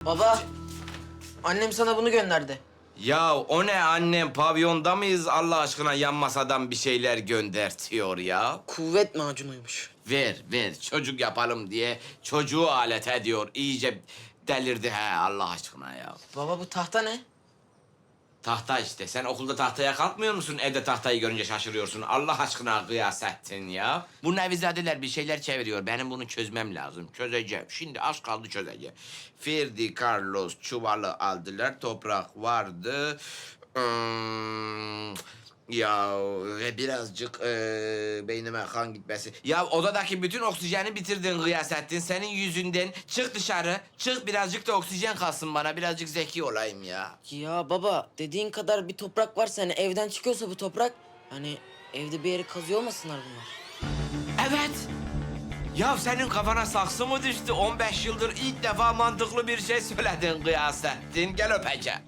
Baba, annem sana bunu gönderdi. Ya o ne annem, pavyonda mıyız Allah aşkına, yan masadan bir şeyler göndertiyor ya. Kuvvet macunuymuş. Ver çocuk yapalım diye çocuğu alet ediyor. İyice delirdi he Allah aşkına ya. Baba bu tahta ne? Tahta işte. Sen okulda tahtaya kalkmıyor musun? Evde tahtayı görünce şaşırıyorsun. Allah aşkına Gıyasettin ya. Bu Nevizadeler bir şeyler çeviriyor. Benim bunu çözmem lazım. Çözeceğim. Şimdi az kaldı çözeceğim. Ferdi Carlos çuvalı aldılar. Toprak vardı. Ya birazcık beynime kan gitmesi. Ya odadaki bütün oksijeni bitirdin Gıyasettin. Senin yüzünden çık dışarı. Çık birazcık da oksijen kalsın bana. Birazcık zeki olayım ya. Ya baba, dediğin kadar bir toprak varsa hani evden çıkıyorsa bu toprak... Hani evde bir yeri kazıyor olmasınlar bunlar. Evet. Ya senin kafana saksı mı düştü? 15 yıldır ilk defa mantıklı bir şey söyledin Gıyasettin. Gel öpeceğim.